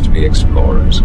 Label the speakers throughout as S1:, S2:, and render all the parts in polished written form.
S1: to be explorers.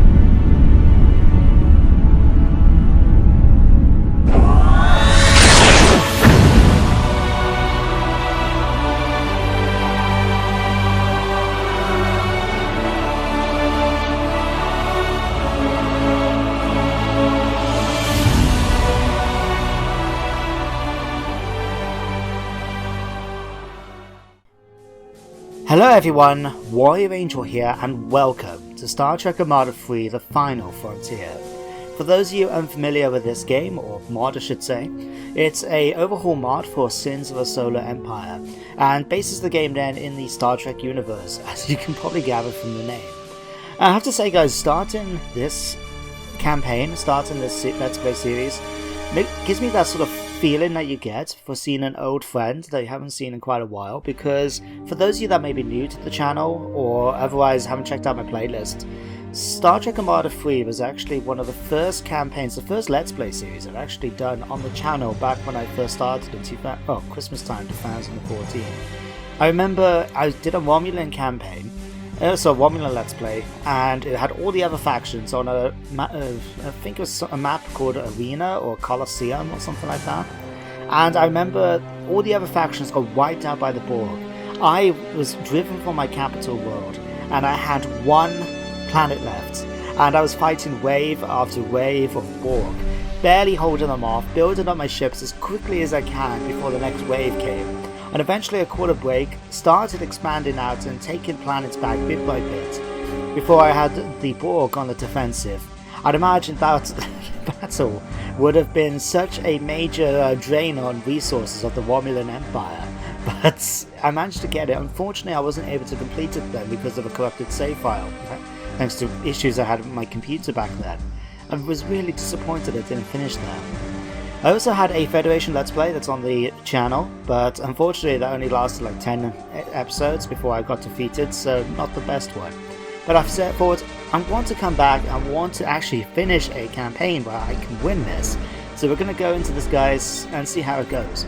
S2: Hello everyone, Warrior Angel here and welcome to Star Trek Armada 3 The Final Frontier. For those of you unfamiliar with this game, or mod I should say, it's a overhaul mod for Sins of a Solar Empire and bases the game then in the Star Trek universe, as you can probably gather from the name. I have to say guys, starting this campaign, starting this Let's Play series, gives me that sort of feeling that you get for seeing an old friend that you haven't seen in quite a while, because for those of you that may be new to the channel or otherwise haven't checked out my playlist, Star Trek Armada 3 was actually one of the first campaigns, the first Let's Play series I've actually done on the channel back when I first started in Christmas time 2014. I remember I did a Romulan campaign, so a Romulan Let's Play, and it had all the other factions on I think it was a map called Arena or Colosseum or something like that. And I remember all the other factions got wiped out by the Borg. I was driven from my capital world, and I had one planet left, and I was fighting wave after wave of Borg, barely holding them off, building up my ships as quickly as I can before the next wave came. And eventually a quarter break, started expanding out and taking planets back bit by bit, before I had the Borg on the defensive. I'd imagine that battle would have been such a major drain on resources of the Romulan Empire, but I managed to get it. Unfortunately I wasn't able to complete it then because of a corrupted save file, thanks to issues I had with my computer back then. I was really disappointed I didn't finish that. I also had a Federation Let's Play that's on the channel, but unfortunately that only lasted like 10 episodes before I got defeated, so not the best one. But I've set forward, I want to come back and want to actually finish a campaign where I can win this. So we're going to go into this guys and see how it goes.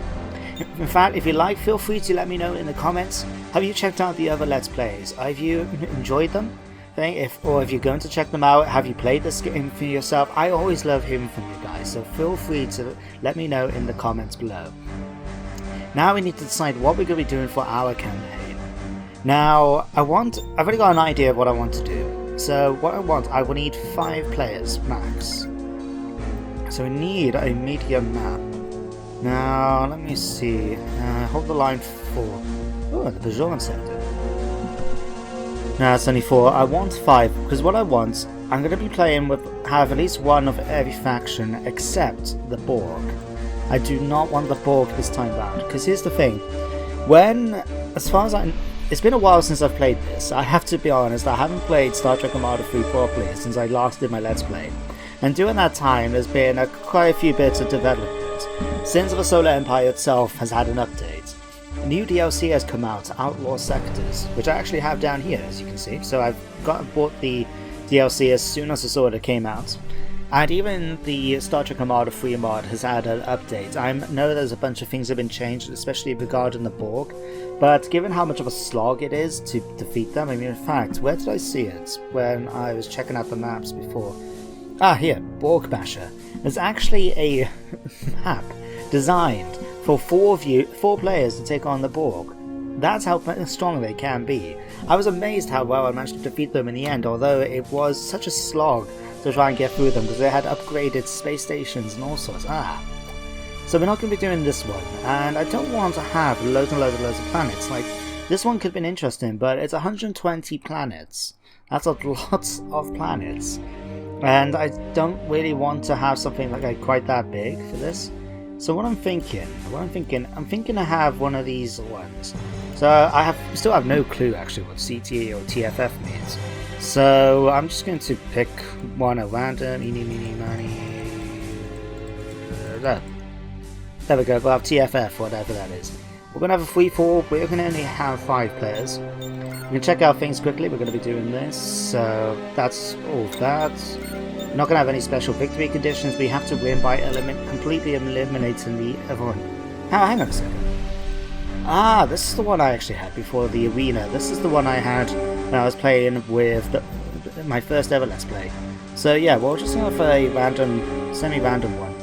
S2: In fact, if you like, feel free to let me know in the comments, have you checked out the other Let's Plays? Have you enjoyed them? Or if you're going to check them out, have you played this game for yourself? I always love hearing from you guys, so feel free to let me know in the comments below. Now we need to decide what we're going to be doing for our campaign. Now, I've already got an idea of what I want to do. So what I will need 5 players max. So we need a medium map. Now, let me see. Hold the line for... Oh, the Bajoran sector. No, it's only 4. I want 5, because what I want, I'm going to be playing with, have at least one of every faction except the Borg. I do not want the Borg this time round, because here's the thing. As far as it's been a while since I've played this. I have to be honest, I haven't played Star Trek Armada 3 properly since I last did my Let's Play. And during that time, there's been quite a few bits of development. Sins of the Solar Empire itself has had an update. A new DLC has come out, Outlaw Sectors, which I actually have down here, as you can see. So I've bought the DLC as soon as I saw it came out. And even the Star Trek Armada 3 mod has had an update. I know there's a bunch of things that have been changed, especially regarding the Borg. But given how much of a slog it is to defeat them, I mean, in fact, where did I see it when I was checking out the maps before? Ah, here, Borg Basher. There's actually a map designed for 4 players to take on the Borg. That's how strong they can be. I was amazed how well I managed to defeat them in the end, although it was such a slog to try and get through them because they had upgraded space stations and all sorts. So we're not going to be doing this one, and I don't want to have loads and loads of planets. Like, this one could have been interesting, but it's 120 planets. That's a lot of planets, and I don't really want to have something like quite that big for this. So I'm thinking to have one of these ones. So I still have no clue actually what CT or TFF means. So I'm just going to pick one at random. Eeny, meeny, miny. There we go. We'll have TFF, whatever that is. We're going to have a free for all. We're going to only have 5 players. We can check out things quickly. We're going to be doing this. So that's all that. We're not going to have any special victory conditions. We have to win by completely eliminating the other one. Oh, hang on a second. This is the one I actually had before the arena. This is the one I had when I was playing with my first ever Let's Play. So yeah, we'll just have a random, semi-random one.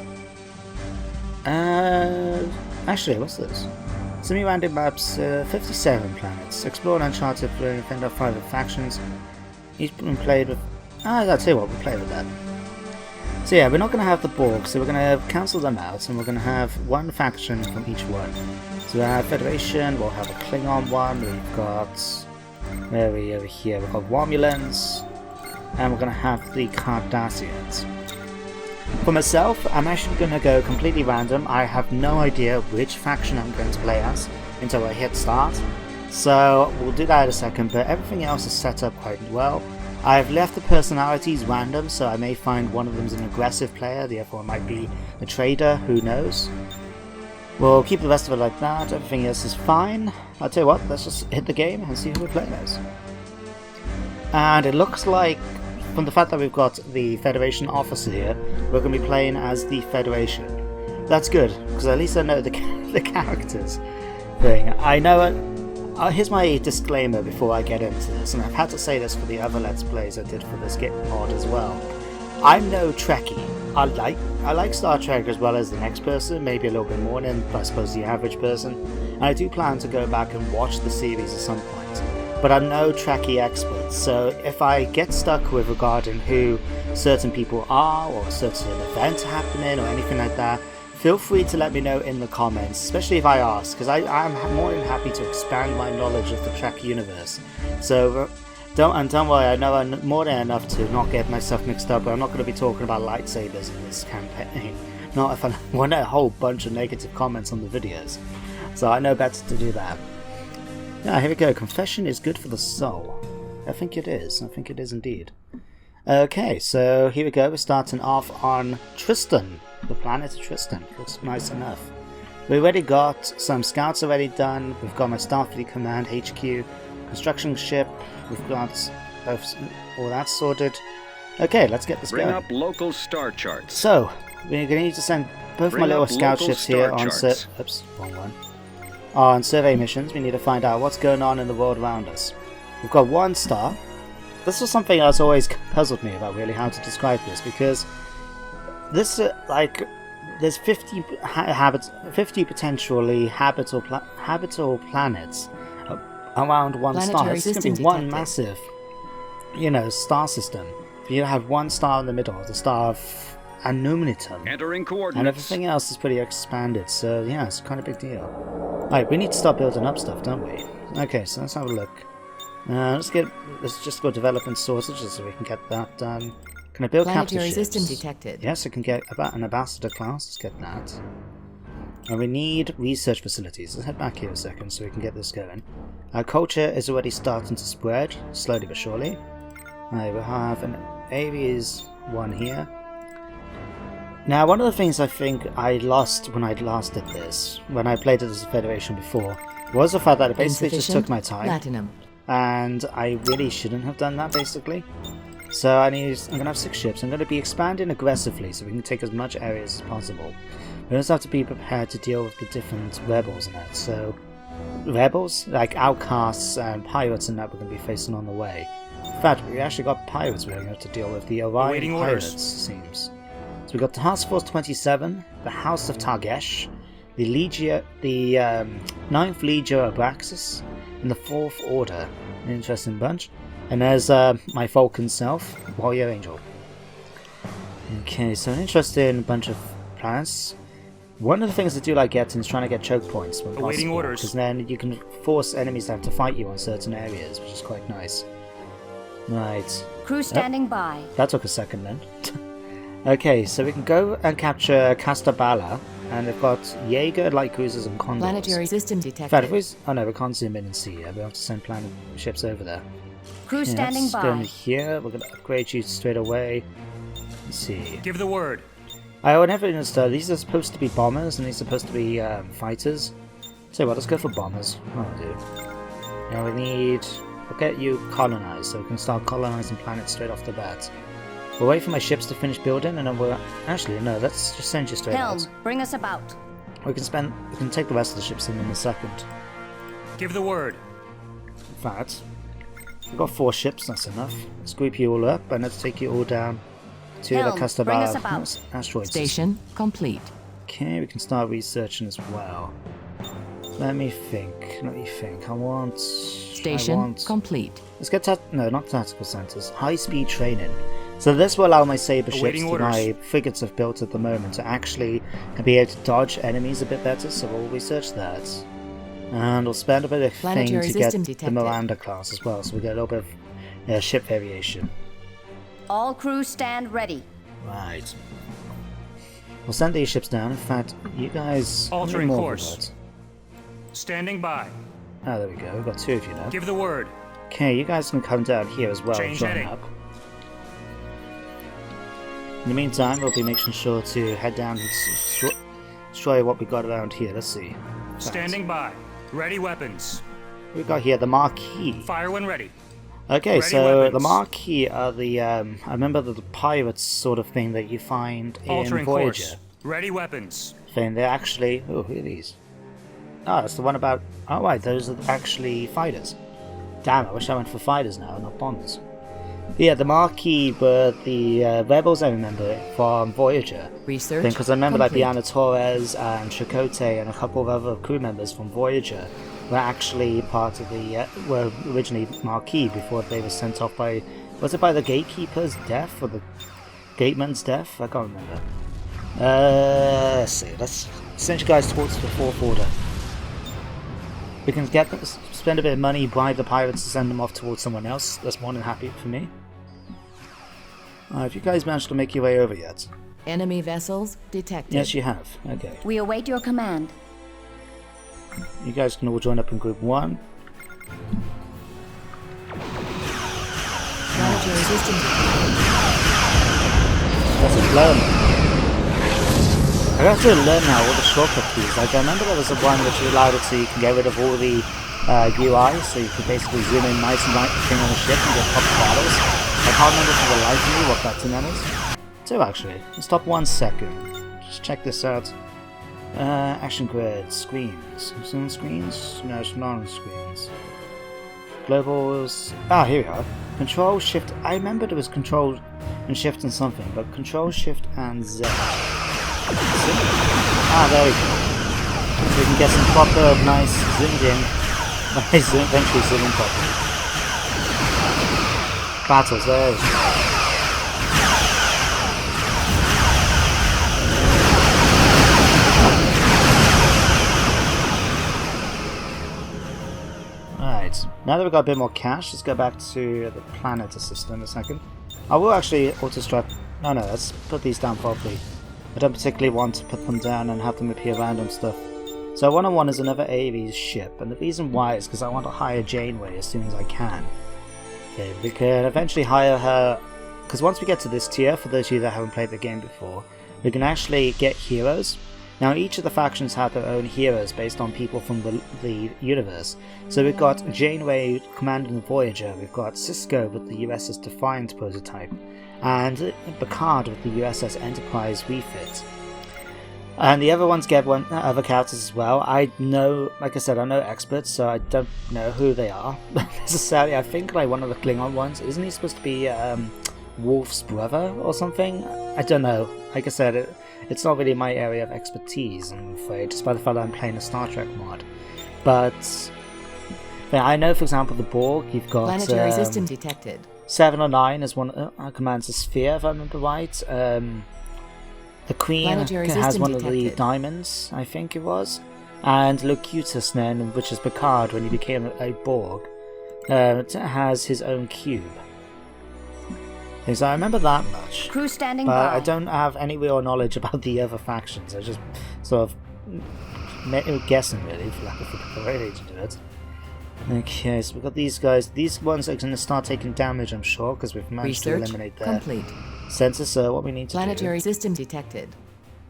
S2: Actually, what's this? Semi-random maps, 57 planets. Explore an uncharted planet, fend off 5 factions. Each been played with... I'll tell you what, we'll play with that. So yeah, we're not going to have the Borg, so we're going to cancel them out, and we're going to have one faction from each one. So we'll have Federation, we'll have a Klingon one, we've got... Where are we over here? We've got Romulans, and we're going to have the Cardassians. For myself, I'm actually going to go completely random. I have no idea which faction I'm going to play as until I hit start. So we'll do that in a second, but everything else is set up quite well. I've left the personalities random, so I may find one of them is an aggressive player, the other one might be a trader, who knows. We'll keep the rest of it like that, everything else is fine. I'll tell you what, let's just hit the game and see who we're playing as. And it looks like, from the fact that we've got the Federation officer here, we're going to be playing as the Federation. That's good, because at least I know the characters thing. I know it. Here's my disclaimer before I get into this, and I've had to say this for the other Let's Plays I did for this game mod as well. I'm no Trekkie. I like Star Trek as well as the next person, maybe a little bit more than I suppose the average person, and I do plan to go back and watch the series at some point. But I'm no Trekkie expert, so if I get stuck with regarding who certain people are, or a certain event happening, or anything like that, feel free to let me know in the comments, especially if I ask, because I'm more than happy to expand my knowledge of the Trek universe. So don't worry, I know I'm more than enough to not get myself mixed up, but I'm not going to be talking about lightsabers in this campaign. Not if I want a whole bunch of negative comments on the videos. So I know better to do that. Yeah, here we go. Confession is good for the soul. I think it is. I think it is indeed. Okay, so here we go. We're starting off on Tristan. The planet of Tristan. Looks nice enough. We already got some scouts already done. We've got my Starfleet Command HQ, construction ship. We've got all that sorted. Okay, let's get this going.
S1: Bring up local star charts.
S2: So we're going to need to send both my little scout ships here on on survey missions. We need to find out what's going on in the world around us. We've got one star. This was something that's always puzzled me about, really, how to describe this, because this, there's 50 potentially habitable planets around one star. This is going to be one massive, star system. You have one star in the middle, the star of Anumnitum.
S1: Entering coordinates.
S2: And everything else is pretty expanded, so yeah, it's kind of a big deal. Right, we need to start building up stuff, don't we? Okay, so let's have a look. Let's just go development sources so we can get that done. Can I build captive ships?
S3: System detected.
S2: Yes, I can get an ambassador class. Let's get that. And we need research facilities. Let's head back here a second so we can get this going. Our culture is already starting to spread, slowly but surely. Right, we'll have an Aries one here. Now, one of the things I think I lost when I last did this, when I played it as a Federation before, was the fact that it basically just took my time.
S3: Platinum.
S2: And I really shouldn't have done that, basically. So I'm going to have 6 ships. I'm going to be expanding aggressively so we can take as much areas as possible. We also have to be prepared to deal with the different rebels in that. So, rebels? Like outcasts and pirates and that we're going to be facing on the way. In fact, we actually got pirates we're going to have to deal with. The Orion Pirates, seems. So we've got Task Force 27, the House of Targesh, the 9th Legio Abraxas, and the 4th Order. An interesting bunch. And there's my Vulcan self, Warrior Angel. Okay, so an interesting bunch of planets. One of the things I do like getting is trying to get choke points when possible, because then you can force enemies to have to fight you on certain areas, which is quite nice. Right.
S4: Crew standing by.
S2: That took a second then. Okay, so we can go and capture Castabala, and they've got Jaeger, light cruisers, and condors.
S3: Planetary system detected.
S2: In fact, we can't zoom in and see yet. We have to send planet ships over there.
S4: Crew standing by.
S2: Let's go here. We're going to upgrade you straight away. Let's see.
S5: Give the word.
S2: I would never understand. These are supposed to be bombers, and these are supposed to be fighters. So let's go for bombers. Oh, dude. Now we'll get you colonized, so we can start colonizing planets straight off the bat. We'll wait for my ships to finish building, and then we'll... Actually, no, let's just send you straight out.
S4: Bring us about.
S2: We can take the rest of the ships in a second.
S5: Give the word.
S2: In fact, We've got 4 ships, that's enough. Let's group you all up and let's take you all down to the
S4: Helm, bring us about.
S2: asteroid
S3: Station complete.
S2: Okay, we can start researching as well. Let me think.
S3: Station complete.
S2: Let's get not tactical centers. High-speed training. So this will allow my saber ships that my frigates have built at the moment to actually be able to dodge enemies a bit better. So we'll research that, and we'll spend a bit of thing to get the Miranda class as well. So we get a little bit of ship variation.
S4: All crew stand ready.
S2: Right. We'll send these ships down. In fact, you guys
S5: altering course. Standing by.
S2: Oh, there we go. We've got 2 of you now.
S5: Give the word.
S2: Okay, you guys can come down here as well and join
S5: heading.
S2: up. In the meantime, we'll be making sure to head down and destroy what we got around here. Let's see.
S5: Standing by. Ready weapons.
S2: We've got here the Marquis.
S5: Fire when ready.
S2: Okay,
S5: Ready
S2: so
S5: weapons.
S2: the Marquis are the, I remember the pirates sort of thing that you find in
S5: Altering
S2: Voyager.
S5: course. Ready weapons.
S2: Thing, they're actually, oh, who are these? Oh, that's the one about, oh right, those are actually fighters. Damn, I wish I went for fighters now, not bombers. Yeah, the Marquis were the rebels, I remember, from Voyager.
S3: Research
S2: Because I remember
S3: complete.
S2: like Diana Torres and Chakotay and a couple of other crew members from Voyager were actually part of the, were originally Marquis before they were sent off by, was it by the Gatekeeper's death or the Gateman's death? I can't remember. Let's see, let's send you guys towards the 4th Order. We can get them, spend a bit of money, bribe the pirates to send them off towards someone else. That's more than happy for me. Have you guys managed to make your way over yet?
S3: Enemy vessels detected.
S2: Yes, you have. Okay.
S4: We await your command.
S2: You guys can all join up in group 1.
S3: Planetary system.
S2: That's a learn. I have to learn now all the shortcut keys. Like I remember there was a one which allowed it so you can get rid of all the UI, so you could basically zoom in nice and right thing on the ship and get top battles. I can't remember for the life of me what that name is. 2 actually. Let's stop 1 second. Just check this out. Action grid, screens. Is it on screens? No, it's not on screens. Globals. Ah, here we are. Control, Shift. I remember there was Control and Shift and something, but Control, Shift and Z. Ah, there we go. So we can get some proper, nice zoomed in. Eventually zoom in properly. Battles, there we go. Alright, now that we've got a bit more cash, let's go back to the planet system a second. I will actually auto-strike. No, let's put these down properly. I don't particularly want to put them down and have them appear random stuff. So what I want is another Ares ship, and the reason why is because I want to hire Janeway as soon as I can. Okay, we can eventually hire her, because once we get to this tier, for those of you that haven't played the game before, we can actually get heroes. Now each of the factions have their own heroes based on people from the universe. So we've got Janeway commanding the Voyager, we've got Cisco with the USS Defiant prototype, and Picard with the USS Enterprise refit. And the other ones get other characters as well. I know, like I said, I'm no expert, so I don't know who they are necessarily. I think like one of the Klingon ones, isn't he supposed to be Worf's brother or something? I don't know. Like I said, it's not really my area of expertise, I'm afraid, despite the fact that I'm playing a Star Trek mod. But I know, for example, the Borg, you've got
S3: Planetary system detected.
S2: 7 or 9 as one commands a sphere, if I remember right. The Queen has one of the diamonds, I think it was. And Locutus then, which is Picard when he became a Borg, has his own cube. So I remember that much.
S4: Crew standing
S2: but
S4: by.
S2: I don't have any real knowledge about the other factions. I just sort of guessing really, for lack of a better way to do it. Okay, so we've got these guys. These ones are going to start taking damage, I'm sure, because we've managed to eliminate their sensors. So what we need to
S3: Planetary system detected.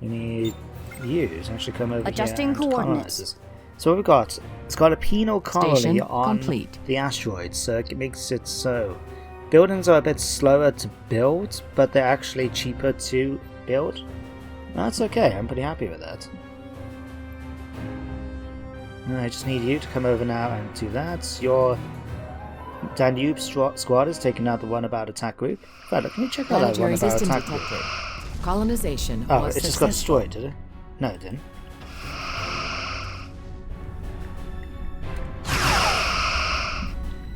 S2: We need you to actually come over
S4: Adjusting
S2: here and
S4: coordinates.
S2: colonize this. So what we've got, it's got a penal colony
S3: Station
S2: on
S3: complete.
S2: the asteroid, so it makes it so buildings are a bit slower to build, but they're actually cheaper to build. That's okay, I'm pretty happy with that. I just need you to come over now and do that. You're Danube squad has taken out the runabout attack group. Right, let me check out that
S3: Planetary
S2: runabout
S3: system
S2: attack group.
S3: detected. Colonization
S2: Oh,
S3: was
S2: it just got
S3: successful.
S2: destroyed, did it? No, it didn't.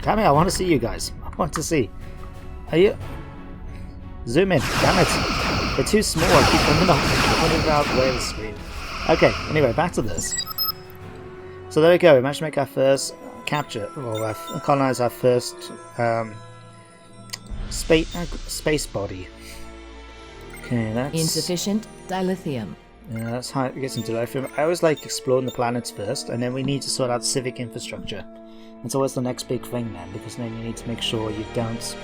S2: Damn it, I want to see you guys. I want to see. Are you... Zoom in. Damn it. They're too small. I keep putting out the way of the screen. Okay, anyway, back to this. So there we go. We managed to make our first capture, or colonize our first space body. Okay, that's...
S3: Insufficient dilithium.
S2: Yeah, that's how it gets into life. I always like exploring the planets first, and then we need to sort out civic infrastructure. It's always the next big thing then, because then you need to make sure you don't...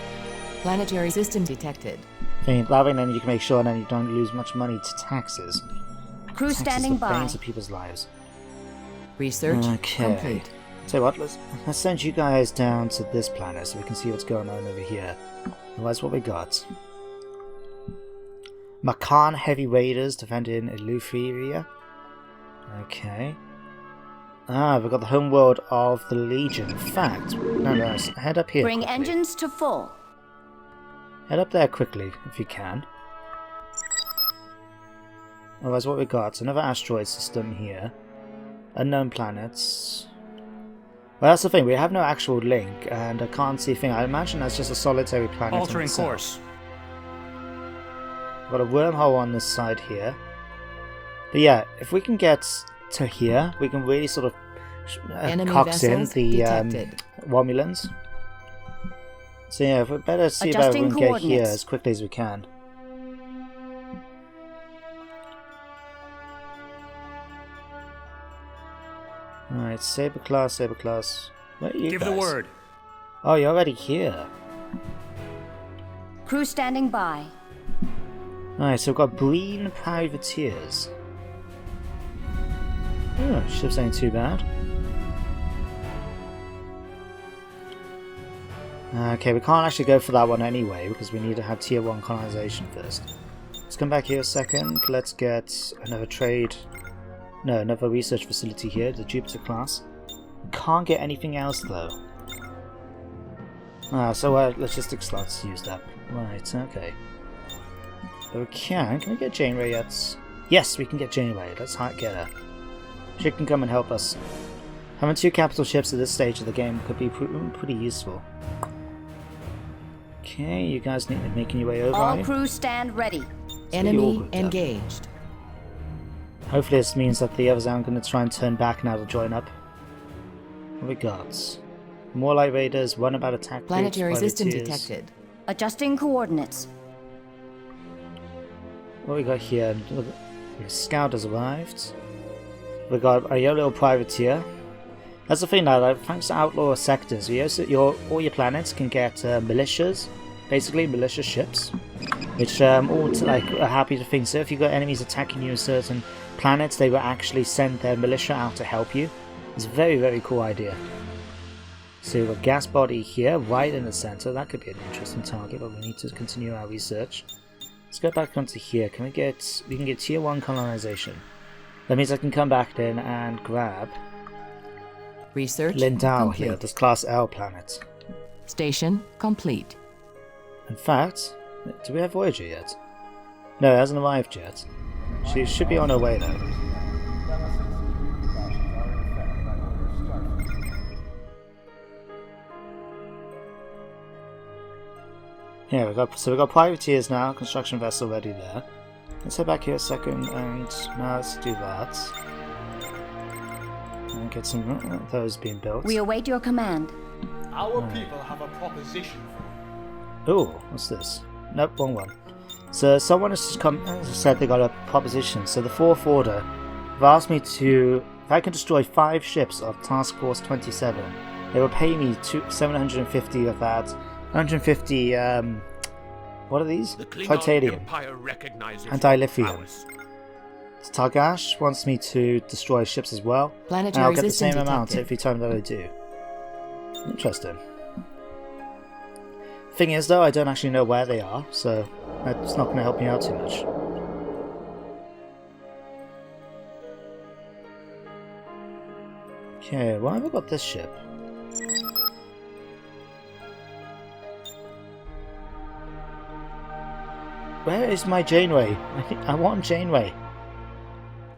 S3: Planetary system detected.
S2: That way then you can make sure then you don't lose much money to taxes.
S4: Crew
S2: Taxes
S4: standing
S2: are
S4: by.
S2: pains of people's lives.
S3: Research
S2: Okay.
S3: complete.
S2: Tell you what, let's send you guys down to this planet so we can see what's going on over here. Otherwise, what we got? Makan heavy raiders defending Eleutheria. Okay. Ah, we've got the homeworld of the Legion. In fact, no, head up here.
S4: Bring
S2: quickly.
S4: engines to full.
S2: Head up there quickly, if you can. Otherwise, what we got? Another asteroid system here. Unknown planets. Well, that's the thing. We have no actual link, and I can't see a thing. I imagine that's just a solitary planet.
S5: Altering
S2: itself.
S5: course.
S2: Got a wormhole on this side here. But yeah, if we can get to here, we can really sort of
S3: Enemy
S2: cox in
S3: vessels
S2: the
S3: detected.
S2: Romulans. So yeah, we better see if we
S4: Adjusting
S2: can get here
S4: coordinates.
S2: as quickly as we can. Alright, Saber class. Where are you
S5: Give
S2: guys?
S5: the word.
S2: Oh, you're already here.
S4: Crew standing by.
S2: Alright, so we've got Breen Privateers. Oh, ship's ain't too bad. Okay, we can't actually go for that one anyway, because we need to have tier 1 colonization first. Let's come back here a second. Let's get another trade... No, another research facility here, the Jupiter class. We can't get anything else though. So logistics slots used up. Right, okay. But can we get Janeway yet? Yes, we can get Janeway. Let's get her. She can come and help us. Having 2 capital ships at this stage of the game could be pretty useful. Okay, you guys need to be making your way over.
S4: All crew stand ready.
S3: Enemy engaged.
S2: Hopefully this means that the others aren't going to try and turn back now to join up. What we got? More light raiders, runabout attack
S3: Planetary
S2: groups,
S3: system
S2: privateers.
S3: detected.
S4: Adjusting coordinates.
S2: What we got here? Look, the scout has arrived. We got a little privateer. That's the thing now, like, thanks to outlaw sectors, all your planets can get militias, basically militia ships, which all are happy to think. So if you've got enemies attacking you in certain planets, they will actually send their militia out to help you. It's a very, very cool idea. So we've got gas body here, right in the center. That could be an interesting target, but we need to continue our research. Let's go back onto here. We can get tier 1 colonization. That means I can come back then and grab
S3: Research
S2: Lindau
S3: complete.
S2: here, this class L planet.
S3: Station complete.
S2: In fact, do we have Voyager yet? No, it hasn't arrived yet. She should be on her way though. Yeah, we got privateers now, construction vessel ready there. Let's head back here a second, and now let's do that. And get some of those being built.
S4: We await your command.
S6: Our people have a proposition for you.
S2: Oh, what's this? Nope, wrong one. So someone has just come, as I said, they got a proposition. So the Fourth Order have asked me to, if I can destroy 5 ships of Task Force 27, they will pay me 750 of that. 150, what are these?
S6: The Klingon
S2: Titanium.
S6: Empire recognizes
S2: And dilithium.
S6: your prowess.
S2: Targash wants me to destroy ships as well. And
S3: Planetary
S2: I'll get the
S3: system
S2: same amount
S3: detected.
S2: every time that I do. Interesting. Thing is though, I don't actually know where they are, so that's not going to help me out too much. Okay, why have I got this ship? Where is my Janeway? I want Janeway.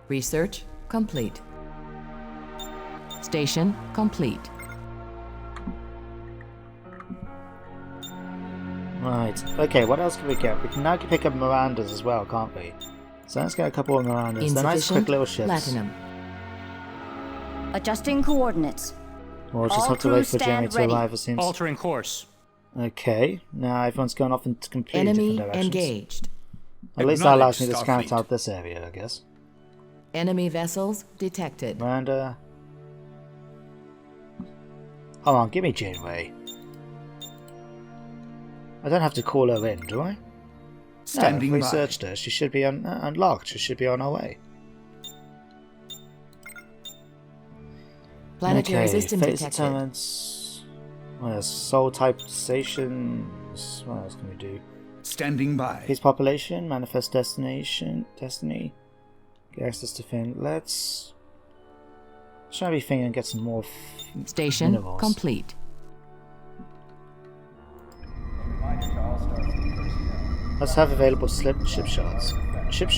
S3: Research complete. Station complete.
S2: Right. Okay, what else can we get? We can now pick up Mirandas as well, can't we? So let's get a couple of Mirandas. They're nice, quick little ships.
S3: Platinum.
S4: Adjusting coordinates.
S2: We'll just
S4: All
S2: have to wait for
S4: crews
S2: Jamie
S4: stand
S2: to
S4: ready.
S2: arrive, it seems.
S5: Altering course.
S2: Okay, now everyone's going off in completely
S3: Enemy
S2: different directions.
S3: engaged.
S2: At least that allows me to
S7: Acknowledge,
S2: scout out this area, I guess.
S3: Enemy vessels detected.
S2: Miranda. Hold on, give me Janeway. I don't have to call her in, do I?
S7: Standing
S2: no,
S7: by.
S2: I've researched her. She should be unlocked. She should be on her way.
S3: Planetary
S2: okay,
S3: system
S2: phase
S3: detected.
S2: deterrents. Soul type stations. What else can we do?
S7: Standing by.
S2: Peace population, manifest destiny. Get access to Finn. Let's try everything and get some more
S3: Station
S2: minerals.
S3: complete.
S2: Let's have available ship shots. Ship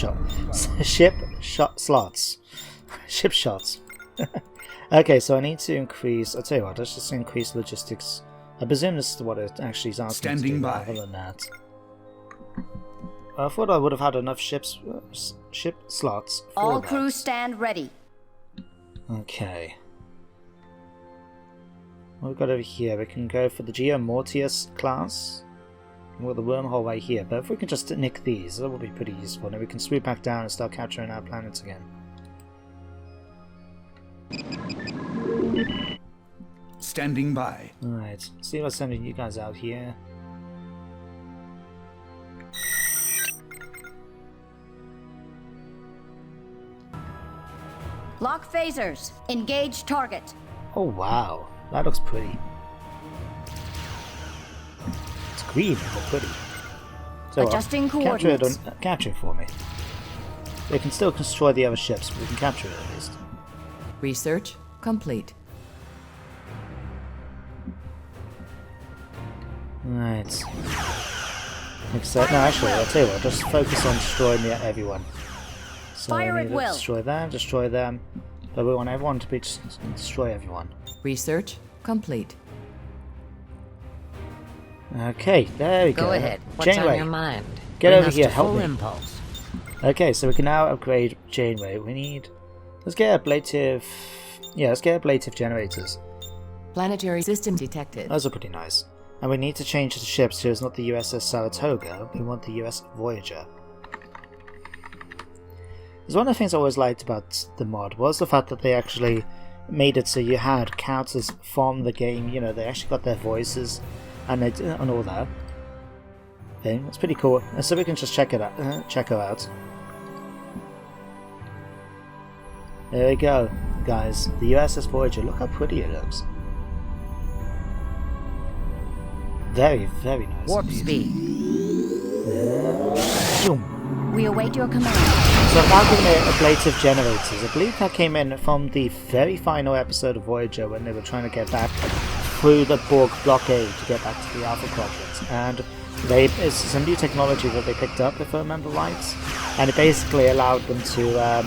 S2: slots. Ship shots. Okay, so I need to increase. I'll tell you what. Let's just increase logistics. I presume this is what it actually is asking me to do.
S7: Standing by.
S2: Other than that, I thought I would have had enough ship slots for
S4: All
S2: that.
S4: crews stand ready.
S2: Okay. What we've got over here, we can go for the Geo Mortius class. With the wormhole right here, but if we can just nick these, that would be pretty useful. Then we can swoop back down and start capturing our planets again.
S7: Standing by.
S2: Alright, see what's sending you guys out here.
S4: Lock phasers. Engage target.
S2: Oh wow, that looks pretty. It's green, but pretty. So
S4: Adjusting
S2: capture it,
S4: coordinates.
S2: capture it for me. They can still destroy the other ships, but we can capture it at least.
S3: Research complete.
S2: Right. Except, no, actually, I'll tell you what, just focus on destroying everyone. So
S4: Fire
S2: we
S4: at
S2: need to
S4: will.
S2: destroy them. But we want everyone to destroy everyone.
S3: Research complete.
S2: Okay, there we go.
S8: Go ahead. What's
S2: Janeway,
S8: on your mind?
S2: get
S8: Bring
S2: over
S8: us
S2: here,
S8: to
S2: help
S8: full
S2: me.
S8: impulse.
S2: Okay, so we can now upgrade Janeway. We need... Let's get ablative... Yeah, let's get ablative generators.
S3: Planetary system detected.
S2: Those are pretty nice. And we need to change the ship so it's not the USS Saratoga. We want the US Voyager. Because one of the things I always liked about the mod was the fact that they actually made it so you had characters from the game. You know, they actually got their voices and and all that. Okay, that's pretty cool. And so we can just check it out. Check her out. There we go, guys. The USS Voyager. Look how pretty it looks. Very, very nice.
S8: Warp
S2: indeed.
S8: speed.
S2: Zoom.
S4: We await your command.
S2: So I've now given it ablative generators. I believe that came in from the very final episode of Voyager when they were trying to get back through the Borg blockade to get back to the Alpha Quadrant. And it's some new technology that they picked up, if I remember right. And it basically allowed them to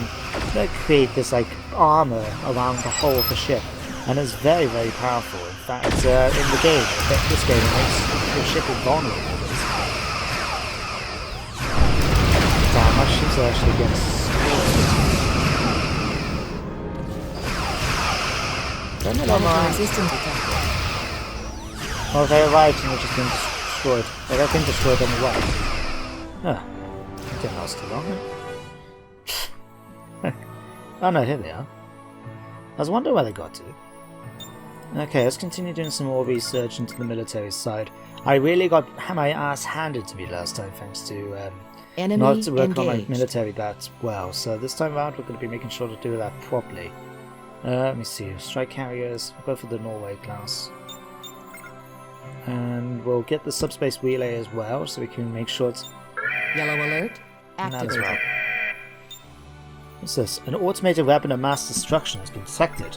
S2: create this like armor around the whole of the ship. And it's very, very powerful. In fact, in the game, this game makes your ship invulnerable. Damn, my ships are actually getting destroyed. Don't let
S3: Planetary
S2: them
S3: system detected.
S2: Oh, they arrived and they've just been destroyed. Well, they've been destroyed on the way. Huh. That didn't last too long, huh? Oh no, here they are. I was wondering where they got to. Okay, let's continue doing some more research into the military side. I really got my ass handed to me last time thanks to
S3: Enemy
S2: not to work on my
S3: engaged.
S2: military that well. So this time around we're going to be making sure to do that properly. Let me see. Strike carriers. We'll go for the Norway class. And we'll get the subspace relay as well so we can make sure it's
S3: Yellow alert
S2: that as
S3: activated.
S2: well. What's this? An automated weapon of mass destruction has been detected.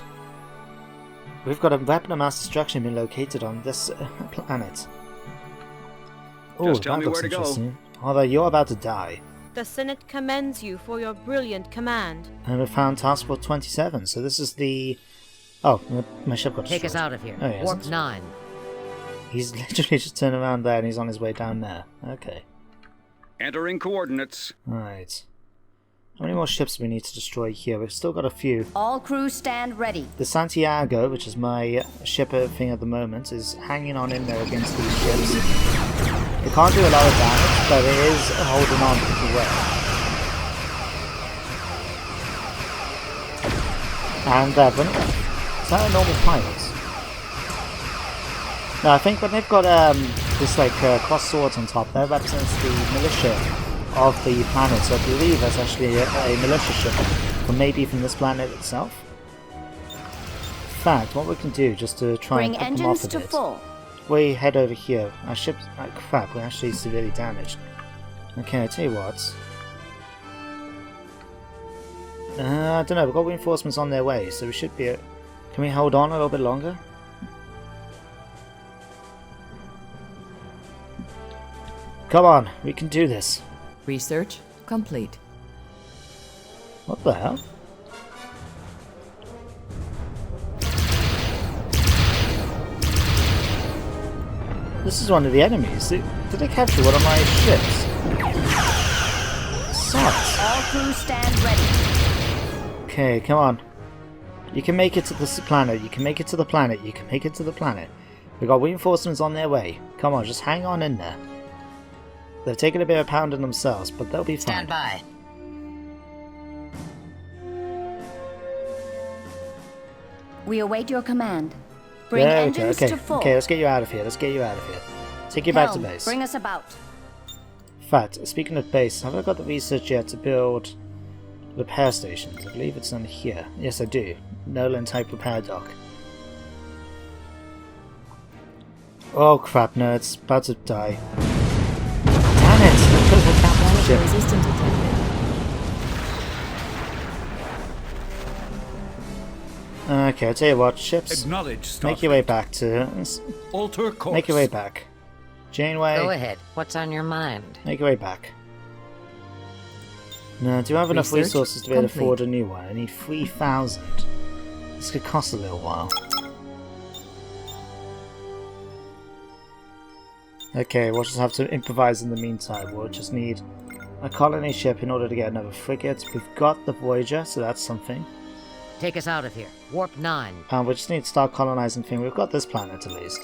S2: We've got a weapon of mass destruction being located on this planet. Oh,
S1: Just tell
S2: that
S1: me
S2: looks
S1: where to go.
S2: interesting. Although you're about to die.
S8: The Senate commends you for your brilliant command.
S2: And we found Task Force 27, so this is the... Oh, my ship got
S3: Take us
S2: destroyed.
S3: out of here.
S2: Oh, he
S3: Warp
S2: hasn't.
S3: 9.
S2: He's literally just turned around there and he's on his way down there. Okay.
S1: Entering coordinates.
S2: Right. How many more ships do we need to destroy here? We've still got a few.
S4: All crew stand ready.
S2: The Santiago, which is my ship thing at the moment, is hanging on in there against these ships. It can't do a lot of damage, but it is holding on pretty well. And is that a normal pilot? No, I think when they've got this like cross swords on top, that represents the militia of the planet. So I believe that's actually a militia ship, or maybe from this planet itself. In fact, what we can do just to try
S4: Bring
S2: and put them off
S4: engines
S2: a
S4: to
S2: bit,
S4: full.
S2: we head over here. Our ship's crap. We're actually severely damaged. Okay, I tell you what. I don't know. We've got reinforcements on their way, so we should be. Can we hold on a little bit longer? Come on, we can do this.
S3: Research complete.
S2: What the hell? This is one of the enemies. Did they capture one of my ships? Sucks.
S4: All crew stand ready.
S2: Okay, come on. You can make it to this planet. You can make it to the planet. You can make it to the planet. We've got reinforcements on their way. Come on, just hang on in there. They've taken a bit of pounding themselves, but they'll be fine.
S3: Stand by.
S4: We await your command. Bring
S2: There we go.
S4: engines
S2: Okay,
S4: to full.
S2: okay, let's get you out of here. Let's get you out of here. Take you back to
S4: Helm,
S2: base.
S4: bring us about.
S2: In fact, speaking of base, have I got the research yet to build repair stations? I believe it's on here. Yes, I do. Nolan type repair dock. Oh crap, no, it's about to die. Damn it! Because the capital ship.
S3: Resistance detected.
S2: Okay, I'll tell you what, ships,
S7: Acknowledge Starfleet.
S2: make your way back to...
S7: Alter course.
S2: Make your way back. Janeway,
S3: Go ahead. What's on your mind?
S2: make your way back. No, do I have enough
S3: Research
S2: resources to be able to
S3: complete.
S2: afford a new one? I need 3,000. This could cost a little while. Okay, we'll just have to improvise in the meantime. We'll just need a colony ship in order to get another frigate. We've got the Voyager, so that's something.
S3: Take us out of here. Warp 9.
S2: We just need to start colonizing things. We've got this planet at least.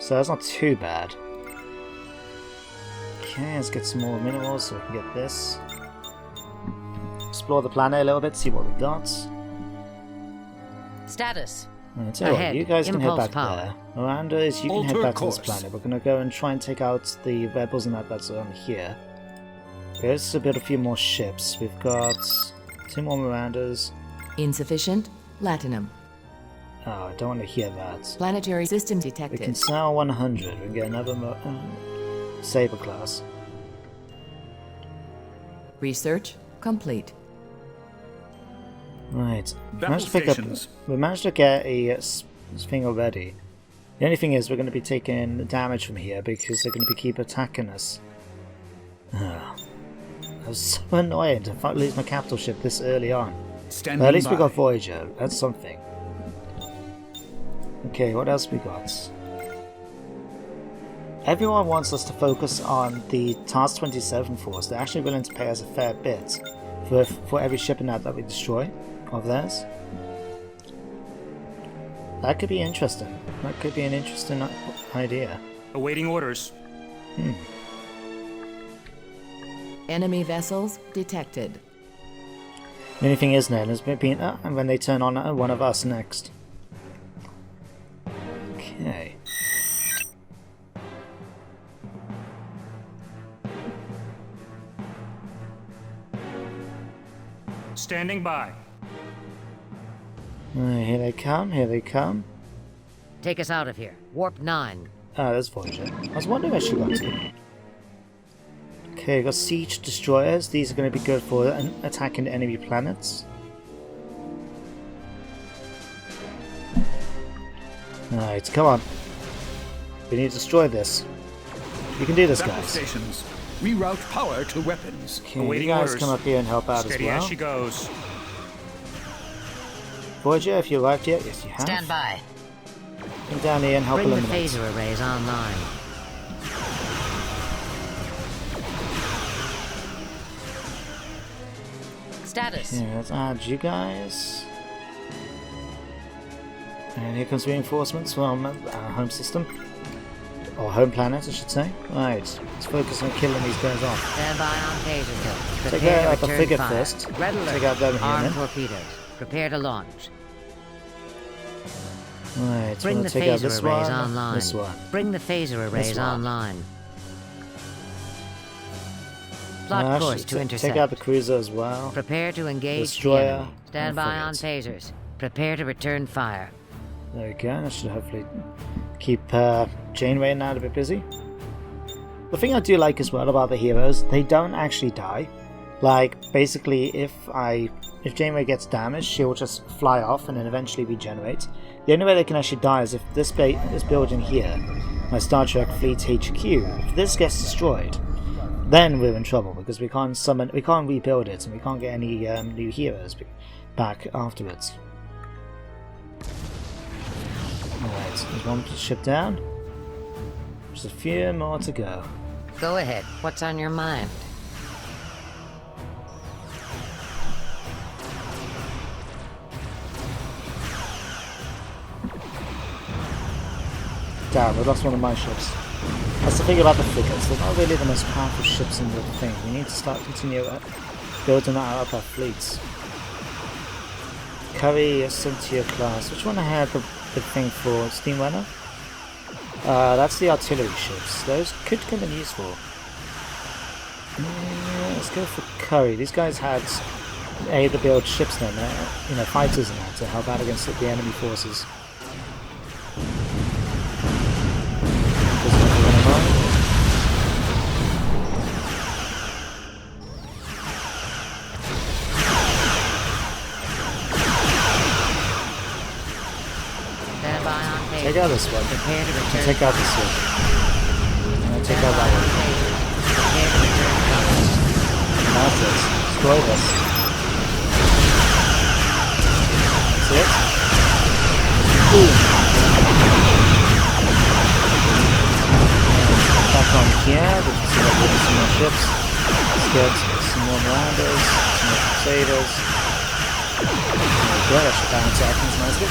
S2: So that's not too bad. Okay, let's get some more minerals so we can get this. Explore the planet a little bit, see what we've got.
S3: Status.
S2: I tell you what,
S3: Ahead.
S2: you guys can head
S3: Impulse
S2: back
S3: power.
S2: there. Miranda, you can head
S7: Alter
S2: back to
S7: course.
S2: this planet. We're gonna go and try and take out the rebels and that's on here. Okay, let's build a few more ships. We've got 2 more Mirandas.
S3: Insufficient. Latinum.
S2: Oh, I don't want to hear that.
S3: Planetary system
S2: We can
S3: detected.
S2: sell 100. We can get another Saber class.
S3: Research complete.
S2: Right.
S7: Battle stations.
S2: We managed to get a thing already. The only thing is we're going to be taking damage from here because they're going to keep attacking us. That was so annoying to lose my capital ship this early on.
S7: Standing
S2: But at least we
S7: by.
S2: got Voyager. That's something. Okay, what else we got? Everyone wants us to focus on the Task 27 force. They're actually willing to pay us a fair bit for every ship in that we destroy of theirs. That could be interesting. That could be an interesting idea.
S5: Awaiting orders.
S3: Enemy vessels detected.
S2: The only thing is then is being and when they turn on one of us next. Okay.
S5: Standing by.
S2: Here they come, here they come.
S3: Take us out of here. Warp 9.
S2: Ah, there's Voyager. I was wondering where she got to. Okay, got siege destroyers. These are going to be good for attacking enemy planets. Alright, come on. We need to destroy this. You can do this,
S7: Battle
S2: guys.
S7: stations. Reroute power to weapons.
S2: Okay, you
S5: Awaiting
S2: guys
S5: orders.
S2: come up here and help out
S5: Steady
S2: as
S5: as
S2: well.
S5: she goes.
S2: Voyager, if you arrived yet, yes you have.
S3: Stand by.
S2: Come down here and help
S3: Bring the
S2: eliminate.
S3: phaser arrays online. Status.
S2: Yeah, let's add you guys. And here comes reinforcements from our home system. Or home planet, I should say. Right, let's focus on killing these guys off.
S3: Stand by on phaser kill.
S2: Take
S3: Prepare
S2: out
S3: to
S2: the
S3: return
S2: frigate
S3: fire.
S2: first.
S3: Red alert.
S2: Take out them here
S3: Armed
S2: then.
S3: torpedoes. Prepare to launch.
S2: Right,
S3: Bring
S2: we'll
S3: the
S2: take out
S3: phaser
S2: this
S3: arrays
S2: one,
S3: online.
S2: this one.
S3: Bring the phaser arrays
S2: one.
S3: online. Plot
S2: Actually,
S3: course to intercept.
S2: take out the cruiser as well.
S3: Prepare to engage
S2: Destroyer
S3: the enemy. Stand
S2: and
S3: by on
S2: frigate.
S3: phasers. Prepare to return fire.
S2: There we go, that should hopefully keep Janeway and Nat a bit busy. The thing I do like as well about the heroes, they don't actually die. Like, basically, if Janeway gets damaged, she'll just fly off and then eventually regenerate. The only way they can actually die is if this building here, my Star Trek Fleet HQ, if this gets destroyed, then we're in trouble because we can't rebuild it, and we can't get any new heroes back afterwards. Alright, there's one ship down. Just a few more to go.
S3: Go ahead. What's on your mind?
S2: Damn, we lost one of my ships. That's the thing about the frigates, they're not really the most powerful ships in the thing. We need to start continuing building that out of our fleets. Curry, Cynthia class. Which one I had the thing for? Steam Runner? That's the artillery ships. Those could come in useful. Yeah, let's go for Curry. These guys had able to build ships then, fighters and that to help out against the enemy forces.
S3: Stand by on phasers.
S2: Take out this one.
S3: Prepare to return
S2: Take out this one. And then take out that one.
S3: Prepare to return fire.
S2: That's it. Destroy this. That's it. Boom. Back on here. We can see that we'll some more ships. Let's get some more landers, some more crusaders. Yeah, that should balance out things nicely.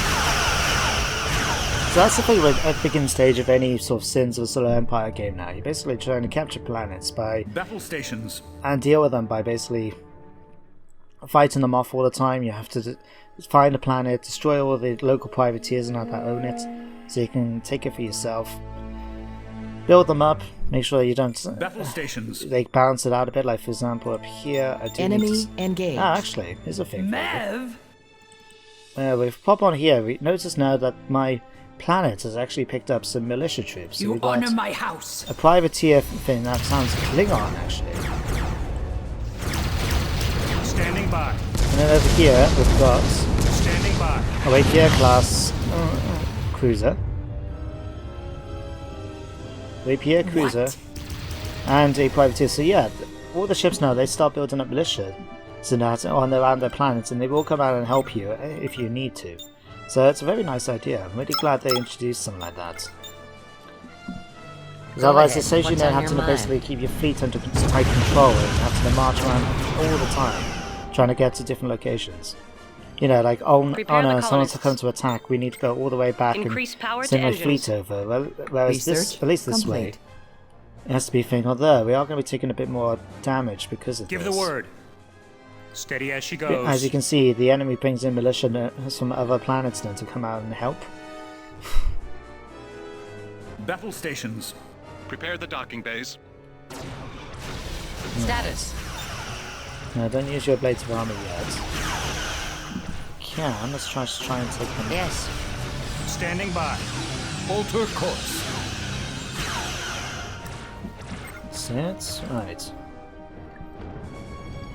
S2: So that's the thing with at the beginning stage of any sort of Sins of the Solar Empire game now. You're basically trying to capture planets
S7: Battle stations.
S2: and deal with them by basically fighting them off all the time. You have to find a planet, destroy all the local privateers and that own it, so you can take it for yourself. Build them up, make sure you don't...
S7: Battle stations.
S2: They balance it out a bit, like for example up here... I do need
S3: Enemy
S2: to,
S3: engaged.
S2: actually, here's a thing.
S7: Mav!
S2: We pop on here, we notice now that my planet has actually picked up some militia troops. So
S7: You
S2: we've got
S7: honor my house.
S2: a privateer thing, that sounds Klingon actually.
S5: Standing by.
S2: And then over here we've got
S5: Standing by.
S2: a Rapier class cruiser. Rapier cruiser. And a privateer. So yeah, all the ships now, they start building up militia so that around their planets, and they will come out and help you if you need to. So it's a very nice idea. I'm really glad they introduced something like that. Because otherwise
S3: ahead.
S2: it saves you
S3: What's
S2: now
S3: on
S2: having
S3: your
S2: to basically keep your fleet under tight control and having to march around all the time, trying to get to different locations. You know, like, oh no, someone's
S9: colonists.
S2: come to attack, we need to go all the way back
S9: Increase power
S2: and
S9: to
S2: send my
S9: engines.
S2: fleet over. Well, whereas this,
S3: Research
S2: at least this way,
S3: complete.
S2: it has to be thinking, although we are going to be taking a bit more damage because of
S5: Give
S2: this.
S5: the word. Steady as she goes.
S2: As you can see, the enemy brings in militia from other planets then to come out and help.
S7: Battle stations.
S1: Prepare the docking bays.
S3: Status.
S2: No, don't use your blades of armor yet. Can, let's try and take them.
S3: Yes.
S5: Standing by.
S7: Alter course.
S2: That's it. Right.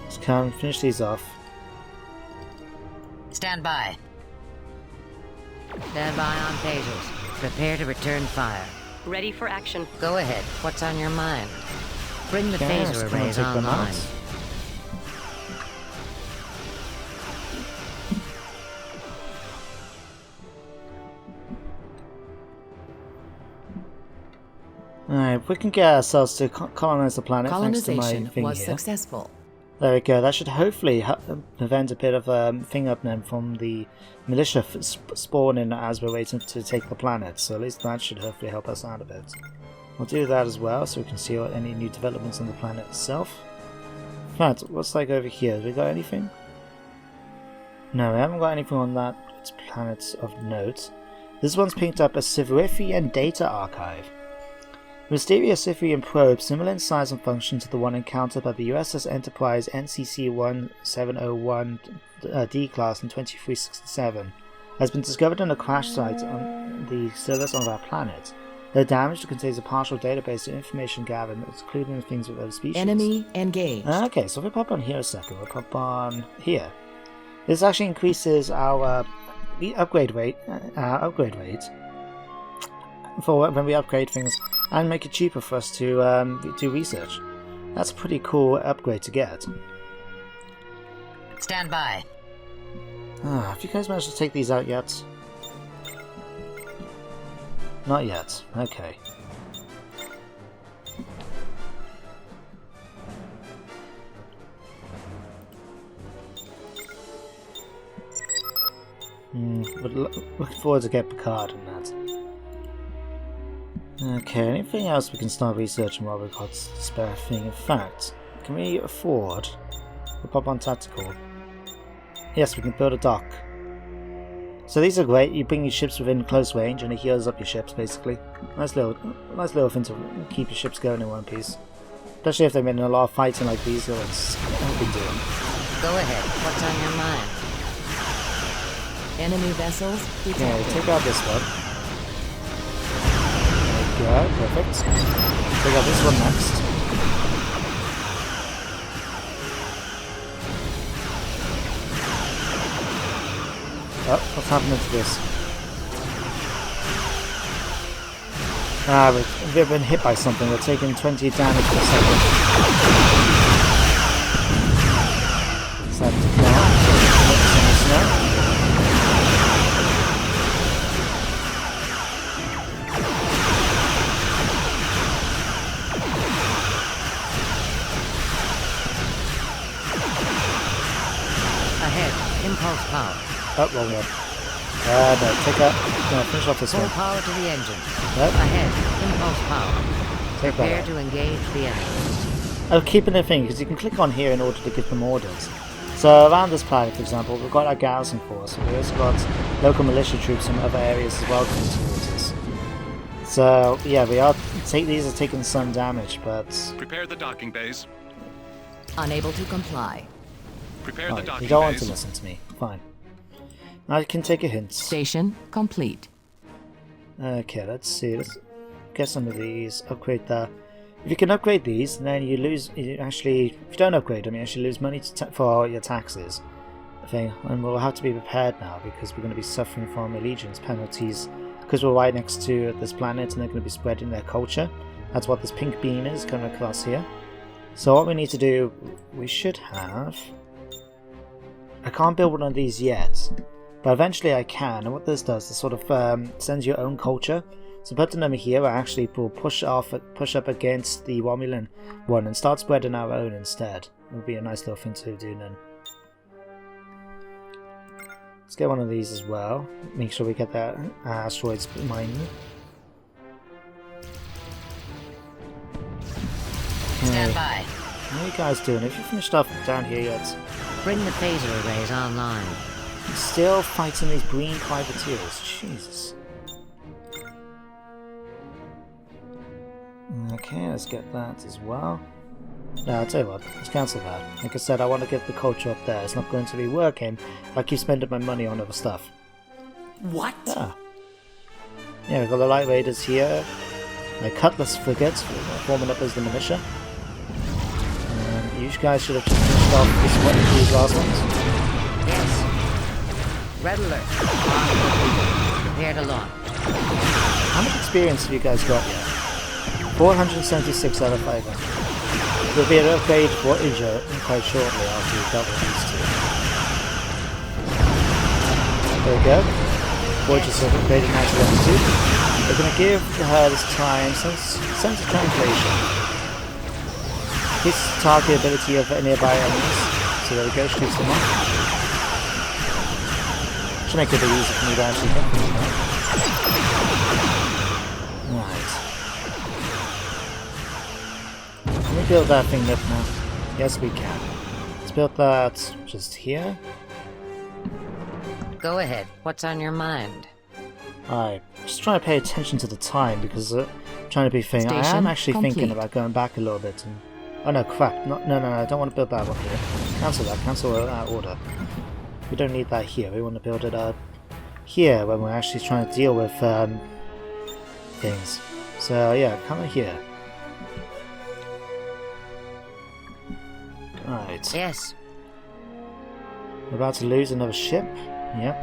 S2: Let's come finish these off.
S3: Stand by. Stand by on phasers. Prepare to return fire.
S9: Ready for action.
S3: Go ahead. What's on your mind? Bring the
S2: Okay, let's
S3: phaser
S2: come and
S3: arrays
S2: take them
S3: online.
S2: out. Alright, we can get ourselves to colonize the planet thanks to my
S9: Colonization
S2: thing
S9: was
S2: here.
S9: successful.
S2: There we go. That should hopefully prevent a bit of thing up then from the militia spawning as we're waiting to take the planet. So at least that should hopefully help us out a bit. We'll do that as well, so we can see any new developments on the planet itself. In fact, what's like over here? Have we got anything? No, we haven't got anything on that planet of note. This one's picked up a Civirian data archive. Mysterious Cyprian probe, similar in size and function to the one encountered by the USS Enterprise NCC-1701 D-Class in 2367, has been discovered in a crash site on the surface of our planet. Though damaged, it contains a partial database of information gathered, including things with other species.
S9: Enemy engaged.
S2: Okay, so if we pop on here a second, we'll pop on here. This actually increases our upgrade rate for when we upgrade things and make it cheaper for us to do research. That's a pretty cool upgrade to get.
S3: Stand by.
S2: Have you guys managed to take these out yet? Not yet. Okay. But looking forward to get Picard in that. Okay, anything else we can start researching while we've got the spare thing? In fact, can we afford... We'll pop on tactical. Yes, we can build a dock. So these are great. You bring your ships within close range and it heals up your ships, basically. Nice little thing to keep your ships going in one piece. Especially if they've been in a lot of fighting like these ones have been doing.
S3: Go ahead. What's on your mind?
S9: Enemy vessels detected.
S2: Okay, take out this one. There we go, perfect. Take out this one next. Oh, what's happening to this? We've been hit by something. We're taking 20 damage per second. So I have to now.
S3: Ahead. Impulse power.
S2: Oh, wrong one. No, take that. No, finish off this
S3: Full
S2: one.
S3: power to the engine.
S2: Nope.
S3: Ahead. Impulse power.
S2: Take
S3: Prepare
S2: that out.
S3: to engage the enemy.
S2: Oh, keeping the thing, because you can click on here in order to give them orders. So around this planet, for example, we've got our garrison force, and we've also got local militia troops from other areas as well coming towards us. So, yeah, these are taking some damage, but...
S1: Prepare the docking bays.
S9: Unable to comply.
S1: Prepare the
S2: Right,
S1: docking
S2: you don't want to
S1: bays.
S2: listen to me. Fine. I can take a hint.
S9: Station complete.
S2: Okay, let's see. Let's get some of these. Upgrade that. If you can upgrade these, then you lose. If you don't upgrade them, you actually lose money for your taxes. And we'll have to be prepared now because we're going to be suffering from allegiance penalties because we're right next to this planet and they're going to be spreading their culture. That's what this pink beam is coming across here. So what we need to do, we should have. I can't build one of these yet. But eventually I can, and what this does is sort of sends your own culture. So putting them here actually will push up against the Romulan one and start spreading our own instead. It would be a nice little thing to do then. Let's get one of these as well. Make sure we get that asteroids mine.
S3: Stand by.
S2: How are you guys doing? Have you finished off down here yet?
S3: Bring the phaser arrays online.
S2: Still fighting these green privateers. Jesus. Okay, let's get that as well. No, I'll tell you what, let's cancel that. Like I said, I want to get the culture up there. It's not going to be working if I keep spending my money on other stuff.
S9: What?
S2: Yeah, we've got the light raiders here. My cutlass frigates forming up as the militia. You guys should have just finished off these last ones.
S3: Yes. Red alert. Prepare to launch.
S2: How much experience have you guys got yet? 476 out of 500. There'll be an upgrade for Injure quite shortly after we've dealt with these two. There we go. Gorgeous upgraded now to level 2. We're going to give her this time sense of translation. This target ability of nearby enemies. So there we go, shoots them off. Should make it a bit easier for me to actually hit them. Right. Can we build that thing up now? Yes, we can. Let's build that just here.
S3: Go ahead. What's on your mind?
S2: Alright, just trying to pay attention to the time because I'm trying to be thinking. I am
S9: Station
S2: actually
S9: complete.
S2: thinking about going back a little bit. And, oh no, crap! No, I don't want to build that one here. Cancel that. Cancel that order. We don't need that here. We want to build it up here when we're actually trying to deal with things. So yeah, come in here. Alright.
S3: Yes.
S2: We're about to lose another ship. Yep.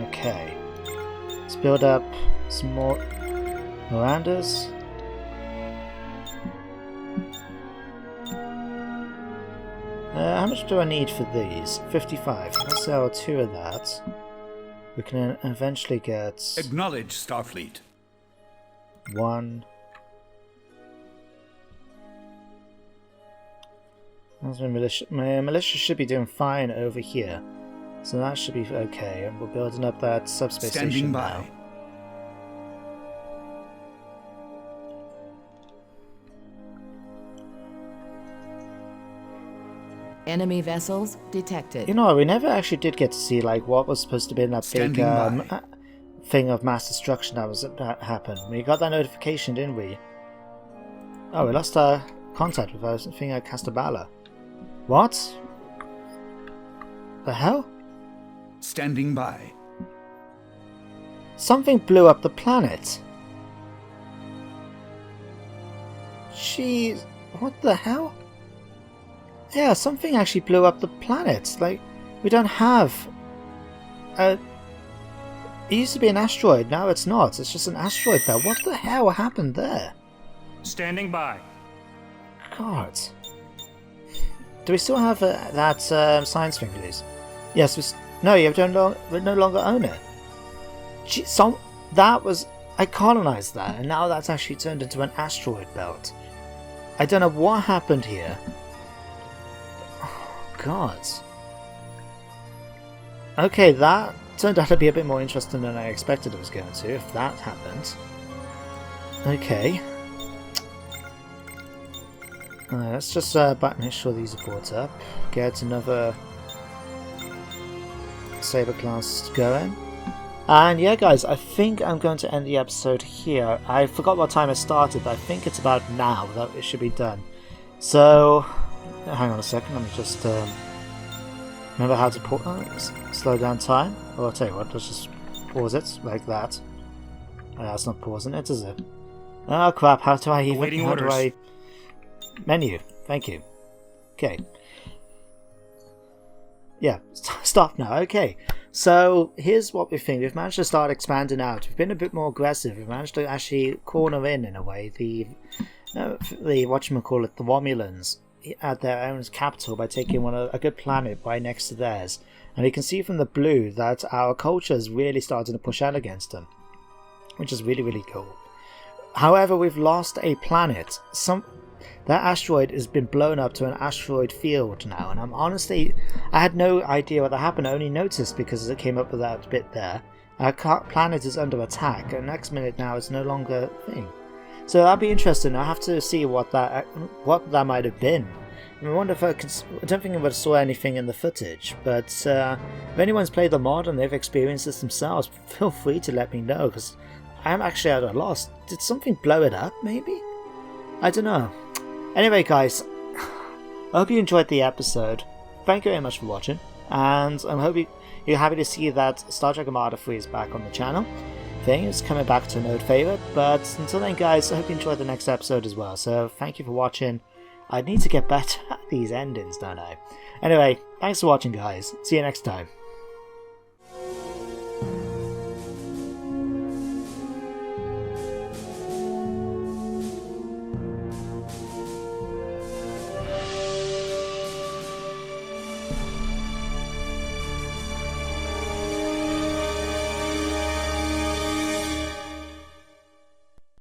S2: Okay. Let's build up some more Mirandas. How much do I need for these? 55. Let's sell 2 of that. We can eventually get
S7: Acknowledge, Starfleet.
S2: 1. How's my militia? My militia should be doing fine over here. So that should be okay. And we're building up that subspace
S7: Standing
S2: station
S7: by.
S2: now.
S9: Enemy vessels detected.
S2: You know, we never actually did get to see like what was supposed to be in that big
S7: Standing by.
S2: thing of mass destruction that happened. We got that notification, didn't we? Oh, we lost our contact with our thing at Castabala. What? The hell?
S7: Standing by.
S2: Something blew up the planet. Jeez, what the hell? Yeah, something actually blew up the planet. Like, we don't have a... It used to be an asteroid, now it's not. It's just an asteroid belt. What the hell happened there?
S5: Standing by.
S2: God. Do we still have that science thing, please? Yes, no, we no longer own it. Gee, that was... I colonized that, and now that's actually turned into an asteroid belt. I don't know what happened here. God. Okay, that turned out to be a bit more interesting than I expected it was going to, if that happened. Okay. Let's just make sure these are brought up. Get another Saber class going. And yeah, guys, I think I'm going to end the episode here. I forgot what time I started, but I think it's about now that it should be done. So, hang on a second, let me just remember how to slow down time. Or I'll tell you what, let's just pause it like that. That's not pausing it, is it? Oh crap, how do I even...
S5: Awaiting
S2: how
S5: orders.
S2: do I... Menu, thank you. Okay. Yeah, stop now, okay. So, here's what we think. We've managed to start expanding out. We've been a bit more aggressive. We've managed to actually corner in a way, the whatchamacallit, the Romulans at their own capital by taking a good planet right next to theirs. And you can see from the blue that our culture is really starting to push out against them, which is really, really cool. However, we've lost a planet. That asteroid has been blown up to an asteroid field now, and I had no idea what that happened. I only noticed because it came up with that bit there. Our planet is under attack, and next minute now it's no longer a thing. So that'd be interesting. I have to see what that might have been. I wonder if I don't think I saw anything in the footage, but if anyone's played the mod and they've experienced this themselves, feel free to let me know, because I'm actually at a loss. Did something blow it up, maybe? I don't know. Anyway, guys, I hope you enjoyed the episode. Thank you very much for watching, and I hope you're happy to see that Star Trek Armada 3 is back on the channel. Thing is coming back to an old favourite, but until then, guys, I hope you enjoyed the next episode as well. So thank you for watching. I need to get better at these endings, don't I? Anyway, thanks for watching, guys. See you next time.